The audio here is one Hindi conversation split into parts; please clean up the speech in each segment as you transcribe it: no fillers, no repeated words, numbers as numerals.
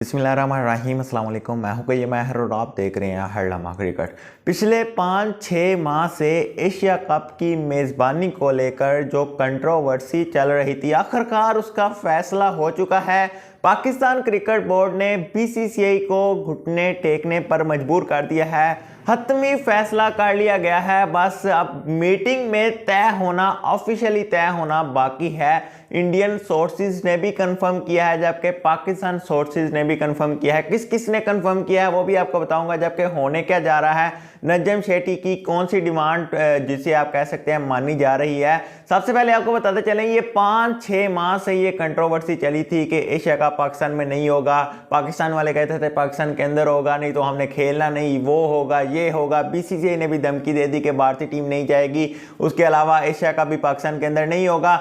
बिस्मिल्लाहिर्रहमानिर्रहीम, अस्सलाम वालेकुम। मैं हूं कई महर और आप देख रहे हैं हर लम्हा क्रिकेट। पिछले 5-6 माह से एशिया कप की मेज़बानी को लेकर जो कंट्रोवर्सी चल रही थी, आखिरकार उसका फैसला हो चुका है। पाकिस्तान क्रिकेट बोर्ड ने बीसीसीआई को घुटने टेकने पर मजबूर कर दिया है। हतमी फैसला कर लिया गया है। बस अब मीटिंग में तय होना, ऑफिशियली तय होना बाकी है। इंडियन सोर्सेज ने भी कंफर्म किया है, जबकि पाकिस्तान सोर्सेज ने भी कंफर्म किया है। किस किस ने कंफर्म किया है वो भी आपको बताऊंगा। जबकि होने क्या जा रहा है, नजम शेट्टी की कौन सी डिमांड जिसे आप कह सकते हैं मानी जा रही है। सबसे पहले आपको बताते चलें, ये 5-6 माह से ये कंट्रोवर्सी चली थी कि एशिया कप पाकिस्तान में नहीं होगा। पाकिस्तान वाले कहते थे पाकिस्तान के अंदर होगा, नहीं तो हमने खेलना नहीं, वो होगा ये होगा। बीसीसीआई ने भी धमकी दे दी कि भारतीय टीम नहीं जाएगी। उसके अलावा एशिया कप भी पाकिस्तान के अंदर नहीं होगा।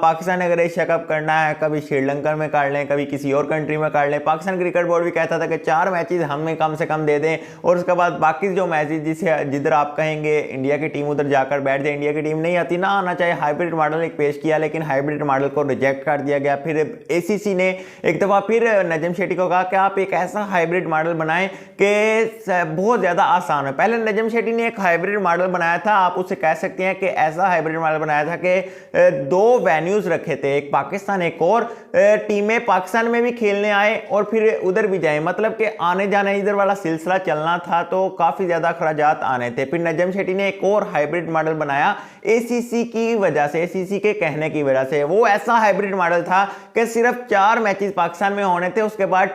पाकिस्तान अगर एशिया कप करना है, कभी श्रीलंका में कर लें, कभी किसी और कंट्री में कर लें। पाकिस्तान क्रिकेट बोर्ड भी कहता था कि 4 मैचेस हमें कम से कम दे दें, और उसके बाद बाकी जो मैचेस जिधर आप कहेंगे इंडिया की टीम उधर जाकर बैठ जाए। इंडिया की टीम नहीं आती ना आना चाहिए। हाइब्रिड मॉडल एक पेश किया, लेकिन हाइब्रिड मॉडल को रिजेक्ट कर दिया गया। फिर एसीसी ने एक दफा फिर नजम शेट्टी को कहा कि आप एक ऐसा हाइब्रिड मॉडल बनाएं कि बहुत ज्यादा आसान है। पहले नजम शेट्टी ने एक हाइब्रिड मॉडल बनाया था, आप उसे कह सकते हैं कि ऐसा हाइब्रिड मॉडल बनाया था कि 2 वेन्यूज रखे थे, एक पाकिस्तान एक और। टीमें पाकिस्तान में भी खेलने आए और फिर उधर भी जाए, मतलब कि आने जाने इधर वाला सिलसिला चलना था, तो काफी ज्यादा अखराजात आने थे। फिर नजम शेट्टी ने एक और हाइब्रिड मॉडल बनाया एसीसी की वजह से, एसीसी के कहने की वजह से। वो ऐसा हाइब्रिड मॉडल था कि सिर्फ 4 मैचेस पाकिस्तान में होने थे, उसके बाद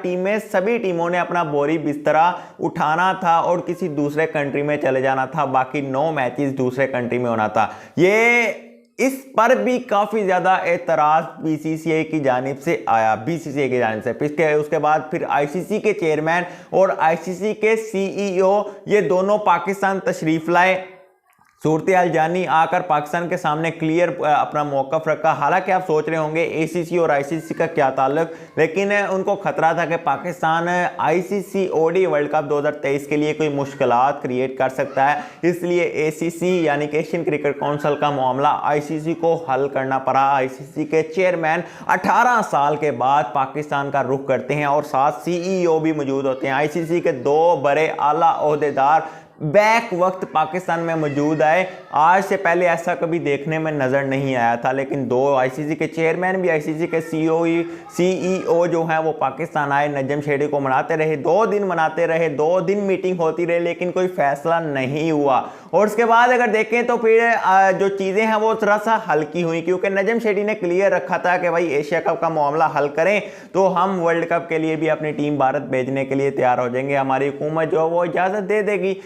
सभी टीमों ने अपना बोरी बिस्तरा उठाना था और किसी दूसरे कंट्री में चले जाना था। बाकी 9 मैचेस दूसरे कंट्री में होना था। ये इस पर भी काफी ज्यादा एतराज बीसीसीआई की जानिब से आया, बीसीसीआई की जानिब से। उसके बाद फिर आईसीसी के चेयरमैन और आईसीसी के सीईओ ये दोनों पाकिस्तान तशरीफ लाए। सूरत हाल जानी, आकर पाकिस्तान के सामने क्लियर अपना मौकफ रखा। हालांकि आप सोच रहे होंगे एसीसी और आईसीसी का क्या ताल्लुक, लेकिन उनको खतरा था कि Pakistan ICC ODI World Cup 2023 के लिए कोई मुश्किलात क्रिएट कर सकता है। इसलिए एसीसी यानी कि एशियन क्रिकेट काउंसिल का मामला आईसीसी को हल करना पड़ा। आईसीसी के चेयरमैन 18 साल के बाद पाकिस्तान का रुख करते हैं और साथ सीईओ भी मौजूद होते हैं। आईसीसी के 2 बड़े आला ओहदेदार बैक वक्त पाकिस्तान में मौजूद आए। आज से पहले ऐसा कभी देखने में नजर नहीं आया था, लेकिन 2 आईसीसी के चेयरमैन भी, आईसीसी के सीईओ जो हैं वो पाकिस्तान आए। नजम शेट्टी को मनाते रहे, 2 दिन मनाते रहे, 2 दिन मीटिंग होती रही, लेकिन कोई फैसला नहीं हुआ। और उसके बाद अगर देखें तो फिर जो चीजें हैं वो थोड़ा सा हल्की हुई, क्योंकि नजम शेट्टी ने क्लियर रखा था कि भाई एशिया कप का मामला हल करें तो हम वर्ल्ड कप के लिए भी अपनी टीम भारत भेजने के लिए तैयार हो जाएंगे, हमारी हुकूमत जो वो इजाजत दे देगी।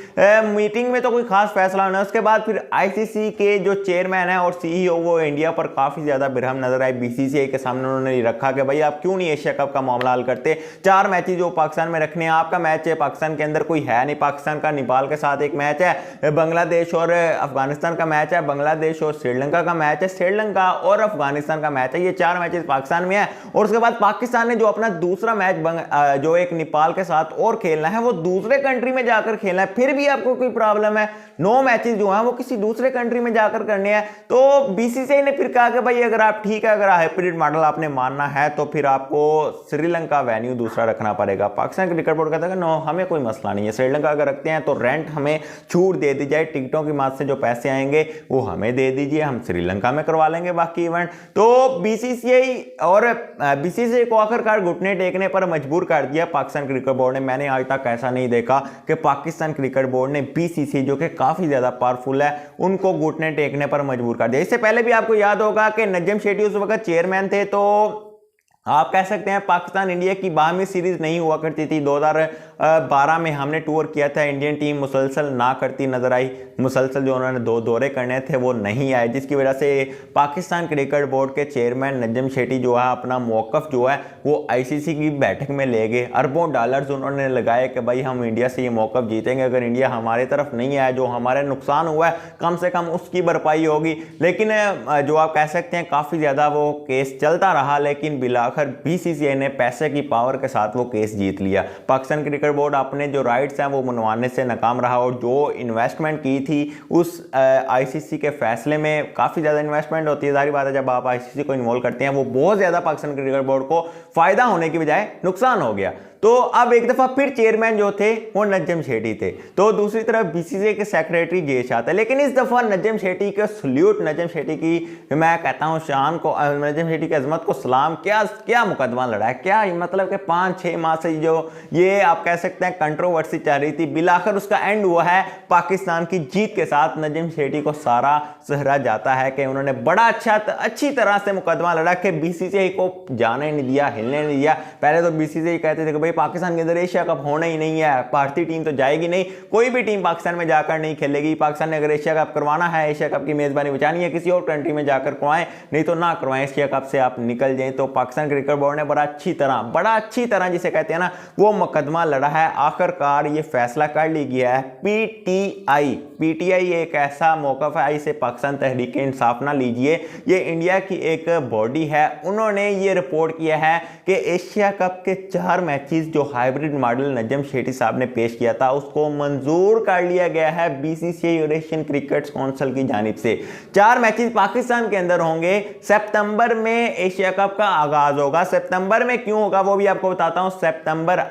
मीटिंग में तो कोई खास फैसला होना। उसके बाद फिर आईसीसी के जो चेयरमैन है और सीईओ वो इंडिया पर काफी ज्यादा बिरहम नजर आए। बीसीसीआई के सामने उन्होंने रखा कि भाई आप क्यों नहीं एशिया कप का मामला हल करते। 4 मैचेस जो पाकिस्तान में रखने हैं, आपका मैच है पाकिस्तान के अंदर कोई है नहीं। पाकिस्तान का नेपाल के साथ एक मैच है, बांग्लादेश और अफगानिस्तान का मैच है, बांग्लादेश और श्रीलंका का मैच है, श्रीलंका और अफगानिस्तान का मैच है। ये 4 मैचेस पाकिस्तान में है। और उसके बाद पाकिस्तान ने जो अपना दूसरा मैच जो एक नेपाल के साथ और खेलना है, वो दूसरे कंट्री में जाकर खेलना है। फिर भी आपको कोई प्रॉब्लम है, 9 मैचेस जो हैं वो किसी दूसरे कंट्री में जाकर करने हैं। तो बीसीसीआई ने फिर कहा कि भाई अगर आप ठीक है, अगर हाइब्रिड मॉडल आपने मानना है तो फिर आपको श्रीलंका वेन्यू दूसरा रखना पड़ेगा। पाकिस्तान क्रिकेट बोर्ड कहता है कि नो, हमें कोई मसला नहीं है, श्रीलंका अगर रखते हैं तो रेंट हमें छूट दे दी जाए, टिकटों की मात से जो पैसे आएंगे वो हमें दे दीजिए, हम श्रीलंका में करवा लेंगे बाकी इवेंट। तो बीसीसीआई को आखिरकार घुटने टेकने पर मजबूर कर दिया पाकिस्तान क्रिकेट बोर्ड ने। मैंने आज तक ऐसा नहीं देखा कि पाकिस्तान क्रिकेट बोर्ड ने बीसीसीआई जो कि काफी ज्यादा पावरफुल है उनको घुटने टेकने पर मजबूर कर दिया। इससे पहले भी आपको याद होगा कि नजम शेट्टी उस वक्त चेयरमैन थे, तो आप कह सकते हैं पाकिस्तान इंडिया की बाहमी सीरीज नहीं हुआ करती थी। 2012 में हमने टूर किया था, इंडियन टीम मुसलसल ना करती नजर आई। मुसलसल जो उन्होंने 2 दौरे करने थे वो नहीं आए, जिसकी वजह से पाकिस्तान क्रिकेट बोर्ड के चेयरमैन नजम शेट्टी जो है अपना मौकफ जो है वो आईसीसी की बैठक में ले गए। अरबों डॉलर्स उन्होंने लगाए कि भाई हम इंडिया से ये मौकफ जीतेंगे, अगर इंडिया हमारे तरफ नहीं आया, जो हमारे नुकसान हुआ है कम से कम उसकी भरपाई होगी। लेकिन जो आप कह सकते हैं काफी ज्यादा वो केस चलता रहा, लेकिन बिला आखिर बीसीसीआई ने पैसे की पावर के साथ वो केस जीत लिया। पाकिस्तान क्रिकेट बोर्ड अपने जो राइट्स हैं वो मनवाने से नाकाम रहा, और जो इन्वेस्टमेंट की थी उस आईसीसी के फैसले में काफ़ी ज़्यादा इन्वेस्टमेंट होती है। जाहिर बात है जब आप आईसीसी को इन्वॉल्व करते हैं वो बहुत ज़्यादा पाकिस्तान क्रिकेट बोर्ड को फ़ायदा होने की बजाय नुकसान हो गया। तो अब एक दफा फिर चेयरमैन जो थे वो नजम शेट्टी थे, तो दूसरी तरफ बीसीसीआई के सेक्रेटरी जय शाह थे। लेकिन इस दफा नजम शेट्टी का सल्यूट, नजम शेट्टी की मैं कहता हूं शान को, नजम शेट्टी की अजमत को सलाम। क्या क्या मुकदमा लड़ा है, क्या मतलब कि 5-6 माह से जो ये आप कह सकते हैं कंट्रोवर्सी चल रही थी, बिलाखिर उसका एंड हुआ है पाकिस्तान की जीत के साथ। नजम शेट्टी को सारा सहरा जाता है कि उन्होंने बड़ा अच्छी तरह से मुकदमा लड़ा कि बीसीसीआई को जाने नहीं दिया, हिलने नहीं दिया। पहले तो बीसीसीआई कहते थे कि भाई पाकिस्तान के अंदर एशिया कप होना ही नहीं है, भारतीय टीम तो जाएगी नहीं, कोई भी टीम पाकिस्तान में जाकर नहीं खेलेगी। पाकिस्तान ने अगर एशिया कप करवाना है, एशिया कप की मेजबानी बचानी है, किसी और कंट्री में जाकर करवाएं, नहीं तो ना करवाएं, एशिया कप से आप निकल जाएं। तो पाकिस्तान क्रिकेट बोर्ड ने बड़ा अच्छी तरह जिसे कहते हैं ना वो मुकदमा लड़ा है। आखिरकार ये फैसला कर ली गया है। पीटीआई एक ऐसा मौकफ है, इसे पाकिस्तान तहरीक इंसाफ ना लीजिए, ये इंडिया की एक बॉडी है। उन्होंने ये रिपोर्ट किया है कि एशिया कप के 4 मैचेस जो हाइब्रिड मॉडल नजम शेट्टी साहब ने पेश किया था उसको मंजूर कर लिया गया है बीसीसीआई और एशियन क्रिकेट काउंसिल की जानिब से। 4 मैचेस पाकिस्तान के अंदर होंगे। सितंबर में एशिया कप का आगाज होगा। सितंबर में क्यों होगा वो भी आपको बताता हूं। सितंबर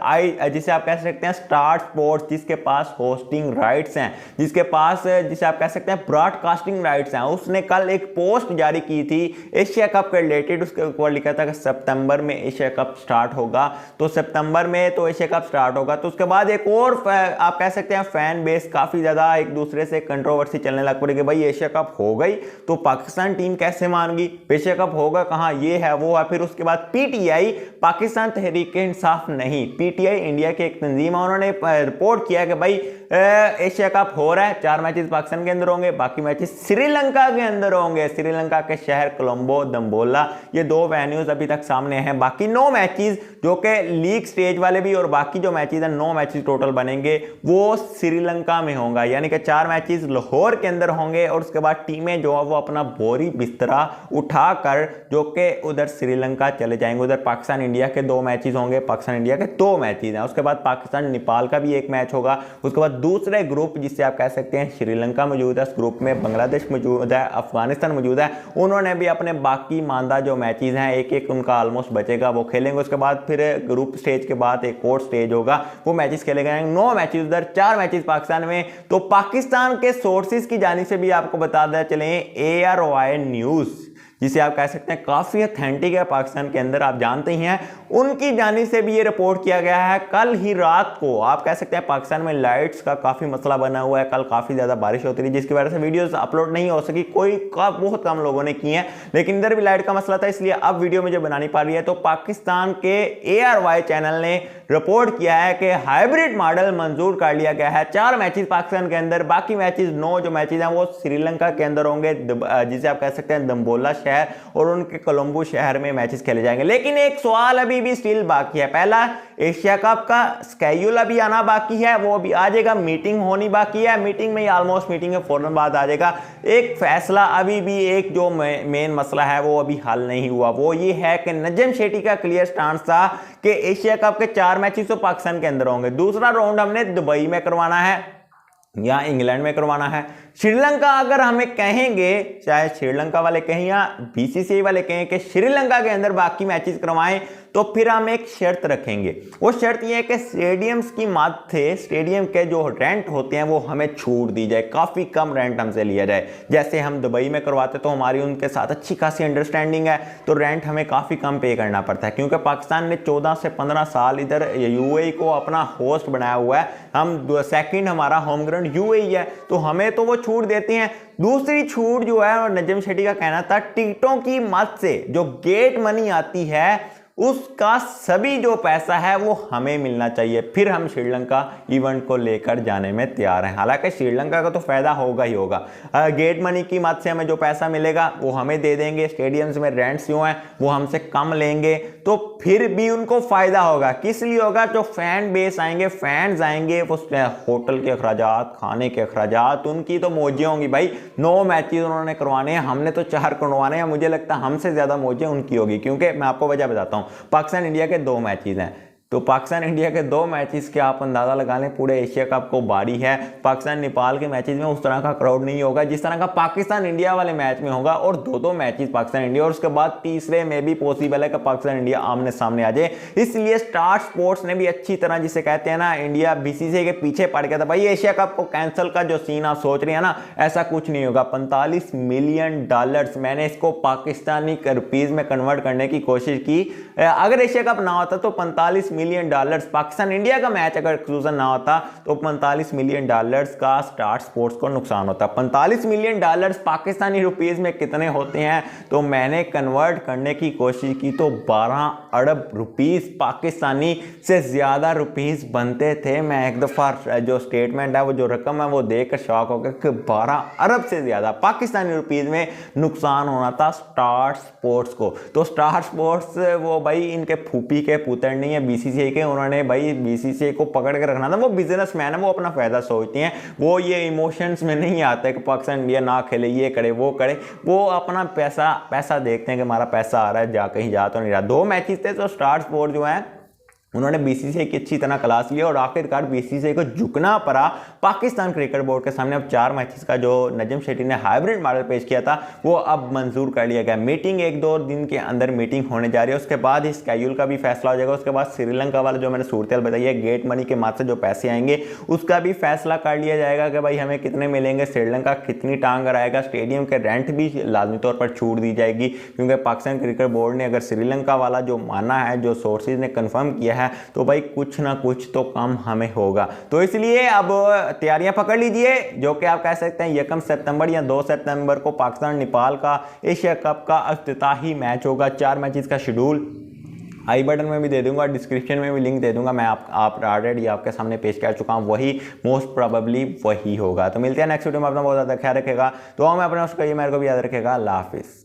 जिसे आप कह सकते हैं स्टार स्पोर्ट्स, जिसके पास होस्टिंग राइट्स हैं, जिसके पास जिसे आप कह सकते हैं ब्रॉडकास्टिंग राइट्स हैं, उसने कल एक पोस्ट जारी की थी एशिया कप के रिलेटेड। उसके ऊपर लिखा था कि सितंबर में एशिया कप स्टार्ट होगा। तो सितंबर में तो एशिया कप स्टार्ट होगा, तो उसके बाद एक और आप कह सकते हैं फैन बेस काफी ज्यादा एक दूसरे से कंट्रोवर्सी चलने लग पड़ी कि भाई एशिया कप हो गई तो पाकिस्तान टीम कैसे मान गई, एशिया कप होगा कहां, ये है वो है। फिर उसके बाद पीटीआई, पाकिस्तान तहरीक इंसाफ नहीं, पीटीआई इंडिया की एक तंजीम है, उन्होंने रिपोर्ट किया कि भाई एशिया कप हो रहा है। 4 मैचेस पाकिस्तान के अंदर होंगे, बाकी मैचेस श्रीलंका के अंदर होंगे। श्रीलंका के शहर कोलंबो, दम्बोला, ये 2 वेन्यूज अभी तक सामने हैं। बाकी 9 मैचेस जो कि लीग स्टेज वाले भी और बाकी जो मैचेस हैं 9 मैचेस टोटल बनेंगे वो श्रीलंका में होगा। यानी कि 4 मैचेस लाहौर के अंदर होंगे और उसके बाद टीमें जो है वो अपना बोरी बिस्तरा उठाकर जो कि उधर श्रीलंका चले जाएंगे। उधर पाकिस्तान इंडिया के 2 मैचेस होंगे, पाकिस्तान इंडिया के 2 मैचेस हैं। उसके बाद पाकिस्तान नेपाल का भी एक मैच होगा। उसके बाद दूसरे ग्रुप जिसे आप कह सकते हैं श्रीलंका मौजूद है, इस ग्रुप में बांग्लादेश मौजूद है, अफगानिस्तान मौजूद है। उन्होंने भी अपने बाकी मानदा जो मैचेस हैं एक उनका ऑलमोस्ट बचेगा वो खेलेंगे। उसके बाद फिर ग्रुप स्टेज के बाद एक और स्टेज होगा, वो मैचेस खेले गए। 9 मैचेस उधर, 4 मैचेस पाकिस्तान में। तो पाकिस्तान के सोर्सेज की जानिब से भी आपको बता दें चलें, ARY न्यूज़ जिसे आप कह सकते हैं काफी ऑथेंटिक है पाकिस्तान के अंदर, आप जानते ही हैं, उनकी जानिब से भी ये रिपोर्ट किया गया है। कल ही रात को आप कह सकते हैं पाकिस्तान में लाइट्स का काफी मसला बना हुआ है। कल काफी ज्यादा बारिश होती रही जिसकी वजह से वीडियोस अपलोड नहीं हो सकी, बहुत कम लोगों ने की है। लेकिन इधर भी लाइट का मसला था, इसलिए अब वीडियो मुझे बनानी पड़ रही है। तो पाकिस्तान के ARY चैनल ने रिपोर्ट किया है कि हाइब्रिड मॉडल मंजूर कर लिया गया है। 4 मैचेस पाकिस्तान के अंदर, बाकी मैचेस 9 जो मैचेस हैं वो श्रीलंका के अंदर होंगे, जिसे आप कह सकते हैं दम्बोला शहर और उनके कोलंबो शहर में मैचेस खेले जाएंगे। लेकिन एक सवाल अभी भी स्टिल बाकी है। पहला, एशिया कप का स्केड्यूल अभी आना बाकी है, वो अभी आ जाएगा। मीटिंग होनी बाकी है, मीटिंग में ऑलमोस्ट मीटिंग के फौरन बाद आ जाएगा। एक फैसला अभी भी, एक जो मेन मसला है वो अभी हल नहीं हुआ, वो ये है कि नजम शेट्टी का क्लियर स्टांस था कि एशिया कप के 4 मैचेस तो पाकिस्तान के अंदर होंगे। दूसरा राउंड हमने दुबई में करवाना है या इंग्लैंड में करवाना है। श्रीलंका अगर हमें कहेंगे, चाहे श्रीलंका वाले कहें या बीसीसीआई वाले कहें कि श्रीलंका के अंदर बाकी मैचेस करवाएं, तो फिर हम एक शर्त रखेंगे। वो शर्त यह है कि स्टेडियम्स की मद से स्टेडियम के जो रेंट होते हैं वो हमें छूट दी जाए, काफ़ी कम रेंट हमसे लिया जाए। जैसे हम दुबई में करवाते तो हमारी उनके साथ अच्छी खासी अंडरस्टैंडिंग है, तो रेंट हमें काफ़ी कम पे करना पड़ता है, क्योंकि पाकिस्तान ने 14 से 15 साल इधर यूएई को अपना होस्ट बनाया हुआ है। हम सेकंड हमारा होम ग्राउंड यूएई है, तो हमें तो वो छूट देते हैं। दूसरी छूट जो है, और नजम शेट्टी का कहना था, टिकटों की मद से जो गेट मनी आती है उसका सभी जो पैसा है वो हमें मिलना चाहिए, फिर हम श्रीलंका इवेंट को लेकर जाने में तैयार हैं। हालांकि श्रीलंका का तो फायदा होगा ही होगा, गेट मनी की मद से हमें जो पैसा मिलेगा वो हमें दे देंगे। स्टेडियम्स में रेंट्स जो हैं वो हमसे कम लेंगे, तो फिर भी उनको फायदा होगा। किस लिए होगा? जो फैन बेस आएंगे, फैंस आएंगे, वो होटल के अखराजात, खाने के अखराजात, उनकी तो मौजें होंगी। भाई 9 मैचेस उन्होंने करवाने हैं, हमने तो 4 करवाने हैं। मुझे लगता है हमसे ज्यादा मौजें उनकी होगी, क्योंकि मैं आपको वजह बताता हूं, पाकिस्तान इंडिया के 2 मैचेस हैं, तो पाकिस्तान इंडिया के 2 मैचेस के आप अंदाजा लगा लें, पूरे एशिया कप को बारी है। पाकिस्तान नेपाल के मैचेस में उस तरह का क्राउड नहीं होगा जिस तरह का पाकिस्तान इंडिया वाले मैच में होगा, और 2 मैचेस पाकिस्तान इंडिया, और उसके बाद तीसरे में भी पॉसिबल है कि पाकिस्तान इंडिया आमने सामने आ जाए। इसलिए स्टार स्पोर्ट्स ने भी अच्छी तरह, जिसे कहते हैं ना, इंडिया बीसीसीआई के पीछे पड़ गया था भाई एशिया कप को कैंसिल का जो सीन आप सोच रहे हैं ना, ऐसा कुछ नहीं होगा। 45 मिलियन डॉलर्स, मैंने इसको पाकिस्तानी रुपीज में कन्वर्ट करने की कोशिश की। अगर एशिया कप ना होता तो 45 मिलियन डॉलर्स, पाकिस्तान इंडिया का मैच अगर एक्सक्लूजन ना होता तो 45 मिलियन डॉलर्स का स्टार स्पोर्ट्स को नुकसान होता। 45 मिलियन डॉलर्स पाकिस्तानी रुपीज में कितने होते हैं, तो मैंने कन्वर्ट करने की कोशिश की तो 12 अरब रुपीस पाकिस्तानी से ज्यादा रुपीस बनते थे। मैं एक दफा जो स्टेटमेंट है, वो जो रकम है, वो देखकर शॉक हो गया कि 12 अरब से ज्यादा पाकिस्तानी रुपीस में नुकसान होना था स्टार स्पोर्ट्स को। तो स्टार स्पोर्ट्स वो भाई इनके फूफी के पुत्र नहीं है बीसीसीआई के, उन्होंने भाई बीसीसीआई को पकड़ के रखना था। वो बिजनेसमैन है, वो अपना फायदा सोचते हैं, वो ये इमोशंस में नहीं आते कि पाकिस्तान इंडिया ना खेले, ये करे वो करे, वो अपना पैसा देखते हैं कि हमारा पैसा आ रहा है, जा कहीं जा तो नहीं रहा। 2 मैचेस थे तो स्टार स्पोर्ट जो है उन्होंने बीसीसीआई की अच्छी तरह क्लास लिया और आखिरकार बीसीसीआई को झुकना पड़ा पाकिस्तान क्रिकेट बोर्ड के सामने। अब 4 मैचेस का जो नजम शेट्टी ने हाइब्रिड मॉडल पेश किया था वो अब मंजूर कर लिया गया। मीटिंग 1-2 दिन के अंदर मीटिंग होने जा रही है, उसके बाद इस स्केड्यूल का भी फैसला हो जाएगा। उसके बाद श्रीलंका वाला जो मैंने सूरत बताई है, गेट मनी के माध्यम से जो पैसे आएंगे उसका भी फैसला कर लिया जाएगा कि भाई हमें कितने मिलेंगे, श्रीलंका कितनी टांग आएगा, स्टेडियम के रेंट भी लाजमी तौर पर छूट दी जाएगी, क्योंकि पाकिस्तान क्रिकेट बोर्ड ने अगर श्रीलंका वाला जो माना है, जो सोर्सेज ने कंफर्म किया है, तो भाई कुछ ना कुछ तो कम हमें होगा। तो इसलिए अब तैयारियां पकड़ लीजिए, जो कि आप कह सकते हैं 1 सितंबर या 2 सितंबर को पाकिस्तान नेपाल का एशिया कप का इफ्तिताही मैच होगा। 4 मैचेस का शेड्यूल आई बटन में भी दे दूंगा, डिस्क्रिप्शन में भी लिंक दे दूंगा। मैं आप ऑलरेडी आपके सामने पेश कर चुका हूं, वही मोस्ट प्रोबेबली वही होगा। तो मिलते हैं नेक्स्ट वीडियो में, अपना बहुत ज़्यादा ख्याल रखेगा, तो मैं अपने उसका ये मेरे को भी याद रखेगा। अल्लाह हाफिज़।